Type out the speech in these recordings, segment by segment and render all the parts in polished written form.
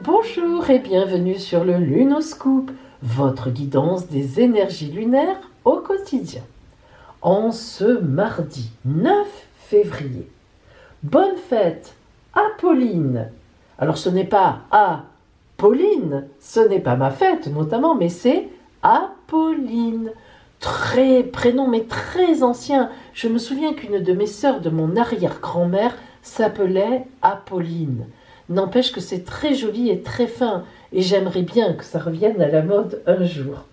Bonjour et bienvenue sur le Lunoscoop, votre guidance des énergies lunaires au quotidien. En ce mardi 9 février, bonne fête Apolline. Alors ce n'est pas Apolline, ce n'est pas ma fête notamment, mais c'est Apolline. Prénom mais très ancien. Je me souviens qu'une de mes sœurs de mon arrière-grand-mère s'appelait Apolline. N'empêche que c'est très joli et très fin, et j'aimerais bien que ça revienne à la mode un jour.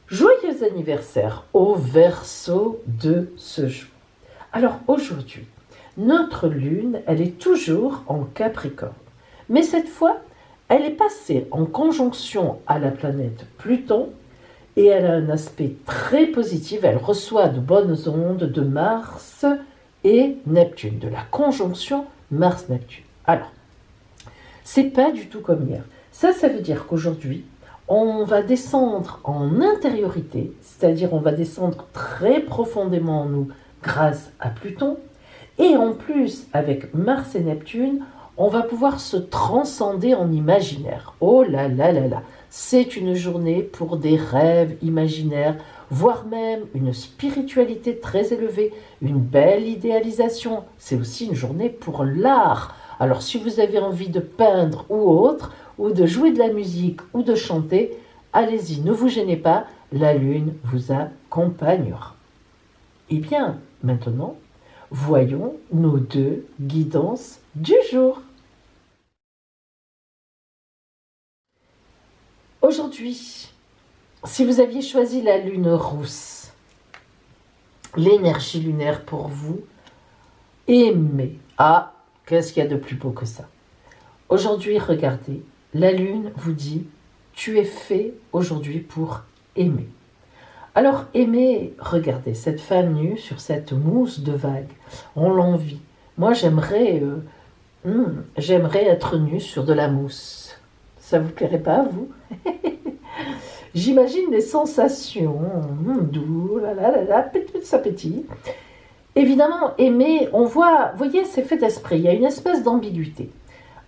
Joyeux anniversaire au Verseau de ce jour. Alors aujourd'hui, notre lune, elle est toujours en Capricorne, mais cette fois, elle est passée en conjonction à la planète Pluton, et elle a un aspect très positif, elle reçoit de bonnes ondes de Mars et Neptune, de la conjonction Mars-Neptune. Alors, c'est pas du tout comme hier. Ça veut dire qu'aujourd'hui, on va descendre en intériorité, c'est-à-dire on va descendre très profondément en nous grâce à Pluton, et en plus, avec Mars et Neptune, on va pouvoir se transcender en imaginaire. Oh là là là là, c'est une journée pour des rêves imaginaires, voire même une spiritualité très élevée, une belle idéalisation. C'est aussi une journée pour l'art. Alors si vous avez envie de peindre ou autre, ou de jouer de la musique ou de chanter, allez-y, ne vous gênez pas, la lune vous accompagnera. Eh bien, maintenant, voyons nos deux guidances du jour. Aujourd'hui, si vous aviez choisi la lune rousse, l'énergie lunaire pour vous, aimez. Ah, qu'est-ce qu'il y a de plus beau que ça? Aujourd'hui, regardez, la lune vous dit, tu es fait aujourd'hui pour aimer. Alors aimer, regardez, cette femme nue sur cette mousse de vagues, on l'envie. Moi, j'aimerais être nue sur de la mousse. Ça vous plairait pas, à vous? J'imagine les sensations, doux, ça pétille. Évidemment, aimer, on voit, vous voyez, c'est fait d'esprit, il y a une espèce d'ambiguïté.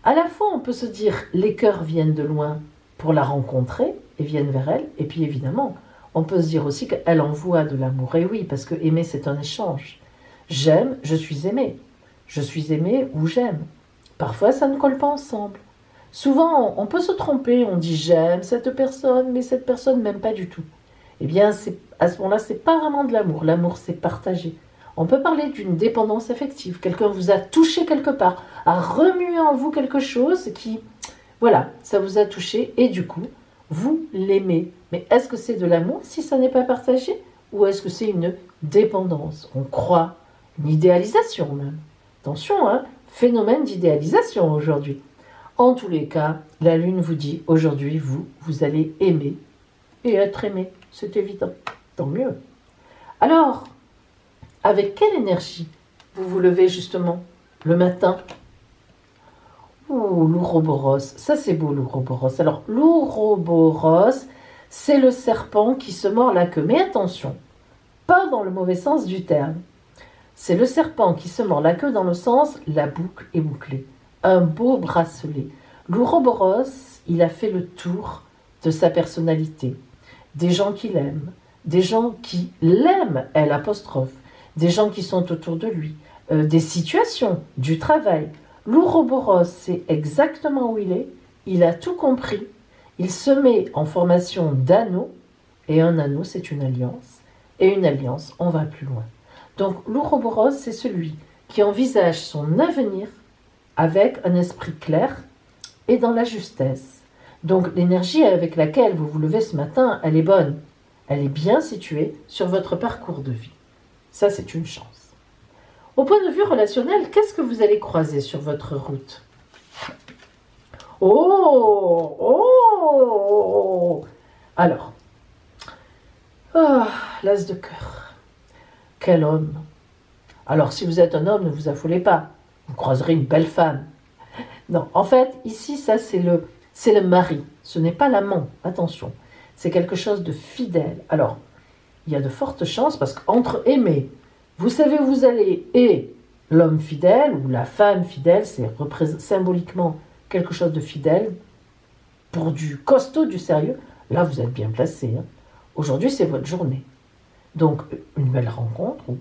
À la fois, on peut se dire, les cœurs viennent de loin pour la rencontrer et viennent vers elle, et puis évidemment, on peut se dire aussi qu'elle envoie de l'amour. Et oui, parce que aimer, c'est un échange. J'aime, je suis aimé. Je suis aimé ou j'aime. Parfois, ça ne colle pas ensemble. Souvent, on peut se tromper, on dit j'aime cette personne, mais cette personne ne m'aime pas du tout. Eh bien, à ce moment-là, c'est pas vraiment de l'amour. L'amour, c'est partagé. On peut parler d'une dépendance affective. Quelqu'un vous a touché quelque part, a remué en vous quelque chose qui, voilà, ça vous a touché et du coup, vous l'aimez. Mais est-ce que c'est de l'amour si ça n'est pas partagé? Ou est-ce que c'est une dépendance? On croit, une idéalisation même. Attention, hein, phénomène d'idéalisation aujourd'hui. En tous les cas, la lune vous dit, aujourd'hui, vous allez aimer et être aimé. C'est évident. Tant mieux. Alors, avec quelle énergie vous vous levez justement le matin? Ouh, l'Ouroboros. Ça, c'est beau, l'Ouroboros. Alors, l'Ouroboros, c'est le serpent qui se mord la queue. Mais attention, pas dans le mauvais sens du terme. C'est le serpent qui se mord la queue dans le sens la boucle est bouclée. Un beau bracelet. L'Ouroboros, il a fait le tour de sa personnalité. Des gens qui l'aiment, des gens qui l'aiment, L apostrophe, des gens qui sont autour de lui, des situations, du travail. L'Ouroboros sait exactement où il a tout compris, il se met en formation d'anneau, et un anneau c'est une alliance, et une alliance on va plus loin. Donc l'Ouroboros c'est celui qui envisage son avenir avec un esprit clair et dans la justesse. Donc l'énergie avec laquelle vous vous levez ce matin, elle est bonne, elle est bien située sur votre parcours de vie. Ça c'est une chance. Au point de vue relationnel, qu'est-ce que vous allez croiser sur votre route? Oh. Alors, l'as de cœur. Quel homme. Alors, si vous êtes un homme, ne vous affolez pas. Vous croiserez une belle femme. Non, en fait, ici, ça, c'est le mari. Ce n'est pas l'amant. Attention. C'est quelque chose de fidèle. Alors, il y a de fortes chances, parce qu'entre aimer, vous savez où vous allez, et l'homme fidèle ou la femme fidèle, c'est symboliquement quelque chose de fidèle, pour du costaud, du sérieux, là vous êtes bien placé. Hein. Aujourd'hui, c'est votre journée. Donc, une belle rencontre, où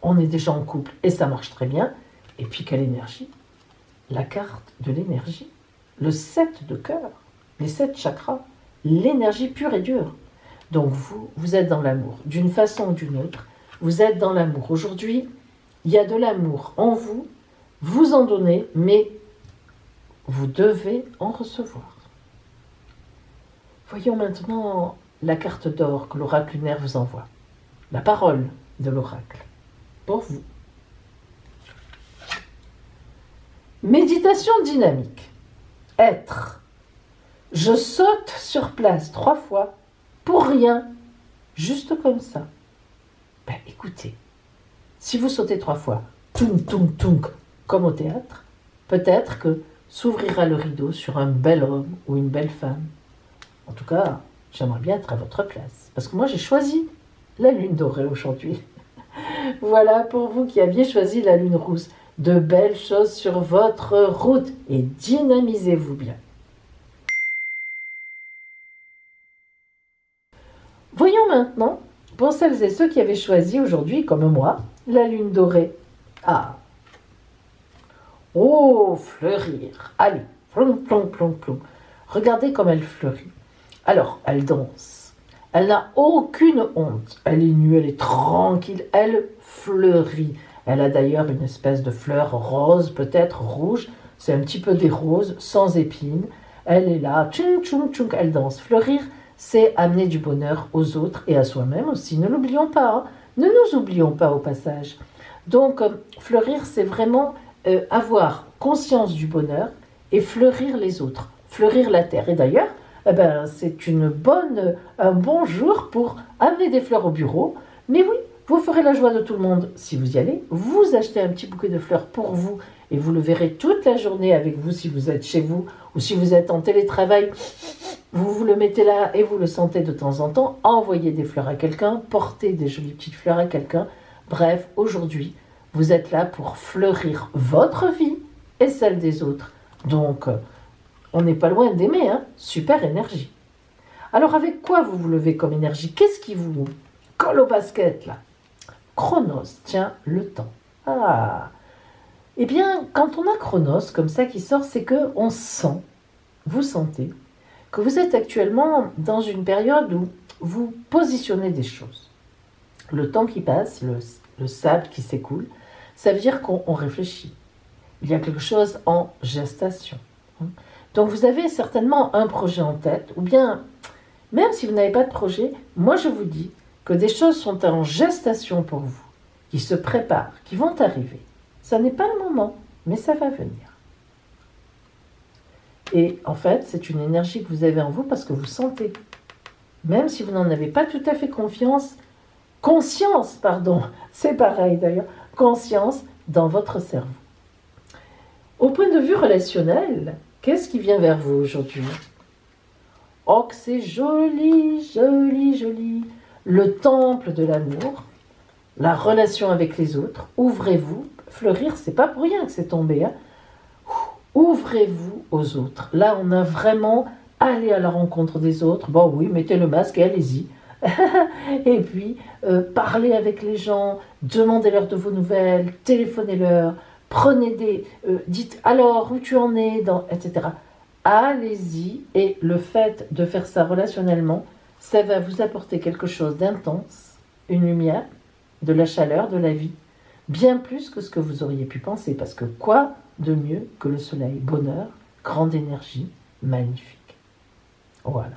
on est déjà en couple et ça marche très bien. Et puis, quelle énergie? La carte de l'énergie, le 7 de cœur, les 7 chakras, l'énergie pure et dure. Donc, vous êtes dans l'amour, d'une façon ou d'une autre, vous êtes dans l'amour. Aujourd'hui, il y a de l'amour en vous, vous en donnez, mais vous devez en recevoir. Voyons maintenant la carte d'or que l'oracle lunaire vous envoie. La parole de l'oracle. Pour vous. Méditation dynamique. Être. Je saute sur place 3 fois, pour rien, juste comme ça. Ben écoutez, si vous sautez 3 fois, tounk, tounk, tounk, comme au théâtre, peut-être que s'ouvrira le rideau sur un bel homme ou une belle femme. En tout cas, j'aimerais bien être à votre place. Parce que moi, j'ai choisi la lune dorée aujourd'hui. Voilà pour vous qui aviez choisi la lune rousse. De belles choses sur votre route et dynamisez-vous bien. Voyons maintenant, pour celles et ceux qui avaient choisi aujourd'hui, comme moi, la lune dorée. Ah. Oh, fleurir. Allez, plom, plom, plom, plom. Regardez comme elle fleurit. Alors, elle danse. Elle n'a aucune honte. Elle est nue, elle est tranquille, elle fleurit. Elle a d'ailleurs une espèce de fleur rose, peut-être rouge. C'est un petit peu des roses, sans épines. Elle est là, tchoum, tchoum, tchoum, elle danse. Fleurir, c'est amener du bonheur aux autres et à soi-même aussi. Ne l'oublions pas, hein. Ne nous oublions pas au passage. Donc, fleurir, c'est vraiment avoir conscience du bonheur et fleurir les autres, fleurir la terre. Et d'ailleurs, c'est un bon jour pour amener des fleurs au bureau. Mais oui, vous ferez la joie de tout le monde si vous y allez. Vous achetez un petit bouquet de fleurs pour vous et vous le verrez toute la journée avec vous si vous êtes chez vous ou si vous êtes en télétravail. Vous le mettez là et vous le sentez de temps en temps. Envoyez des fleurs à quelqu'un, portez des jolies petites fleurs à quelqu'un. Bref, aujourd'hui, vous êtes là pour fleurir votre vie et celle des autres. Donc, on n'est pas loin d'aimer, hein. Super énergie. Alors, avec quoi vous vous levez comme énergie? Qu'est-ce qui vous colle au basket, là? Chronos, tiens, le temps. Ah. Eh bien, quand on a Chronos comme ça qui sort, c'est que on sent, vous sentez, que vous êtes actuellement dans une période où vous positionnez des choses. Le temps qui passe, le sable qui s'écoule, ça veut dire qu'on réfléchit. Il y a quelque chose en gestation. Donc vous avez certainement un projet en tête, ou bien, même si vous n'avez pas de projet, moi je vous dis que des choses sont en gestation pour vous, qui se préparent, qui vont arriver. Ça n'est pas le moment, mais ça va venir. Et en fait, c'est une énergie que vous avez en vous parce que vous sentez. Même si vous n'en avez pas tout à fait conscience, c'est pareil d'ailleurs, conscience dans votre cerveau. Au point de vue relationnel, qu'est-ce qui vient vers vous aujourd'hui? Oh, que c'est joli, joli, joli. Le temple de l'amour, la relation avec les autres. Ouvrez-vous. Fleurir, c'est pas pour rien que c'est tombé. Hein. Ouvrez-vous aux autres. Là, on a vraiment allé à la rencontre des autres. Bon, oui, mettez le masque et allez-y. Et puis, parlez avec les gens, demandez-leur de vos nouvelles, téléphonez-leur, dites alors où tu en es, etc. Allez-y, et le fait de faire ça relationnellement, ça va vous apporter quelque chose d'intense, une lumière, de la chaleur, de la vie, bien plus que ce que vous auriez pu penser, parce que quoi de mieux que le soleil? Bonheur, grande énergie, magnifique. Voilà.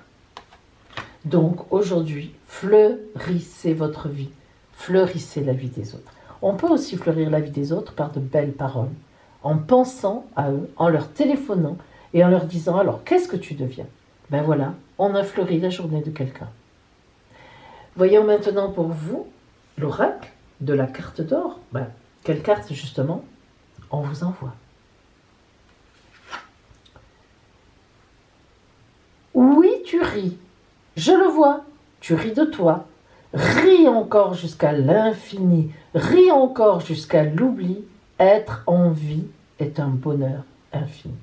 Donc aujourd'hui, fleurissez votre vie, fleurissez la vie des autres. On peut aussi fleurir la vie des autres par de belles paroles, en pensant à eux, en leur téléphonant et en leur disant « Alors, qu'est-ce que tu deviens ?» Ben voilà, on a fleuri la journée de quelqu'un. Voyons maintenant pour vous l'oracle de la carte d'or. Ben, quelle carte justement on vous envoie? Oui, tu ris. Je le vois, tu ris de toi. Ris encore jusqu'à l'infini, ris encore jusqu'à l'oubli. Être en vie est un bonheur infini.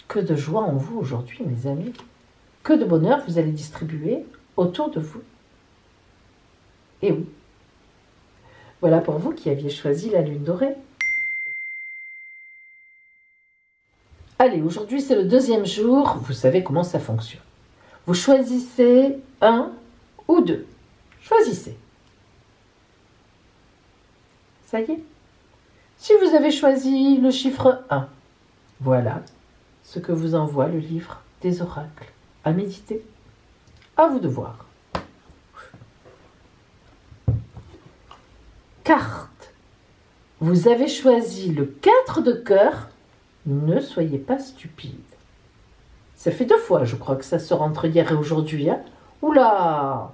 Que de joie en vous aujourd'hui, mes amis. Que de bonheur vous allez distribuer autour de vous. Et oui, voilà pour vous qui aviez choisi la lune dorée. Allez, aujourd'hui c'est le deuxième jour, vous savez comment ça fonctionne. Vous choisissez un ou deux. Choisissez. Ça y est. Si vous avez choisi le chiffre 1, voilà ce que vous envoie le livre des oracles. À méditer. À vous de voir. Carte. Vous avez choisi le 4 de cœur. Ne soyez pas stupide. Ça fait 2 fois, je crois que ça sort entre hier et aujourd'hui. Hein. Oula!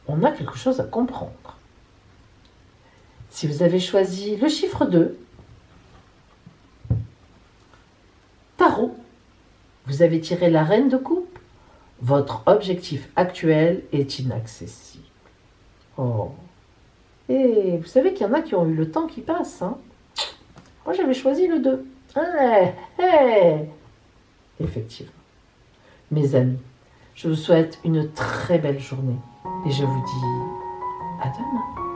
On a quelque chose à comprendre. Si vous avez choisi le chiffre 2, tarot, vous avez tiré la reine de coupe. Votre objectif actuel est inaccessible. Oh. Et vous savez qu'il y en a qui ont eu le temps qui passe. Hein. Moi, j'avais choisi le 2. Effectivement. Mes amis, je vous souhaite une très belle journée et je vous dis à demain.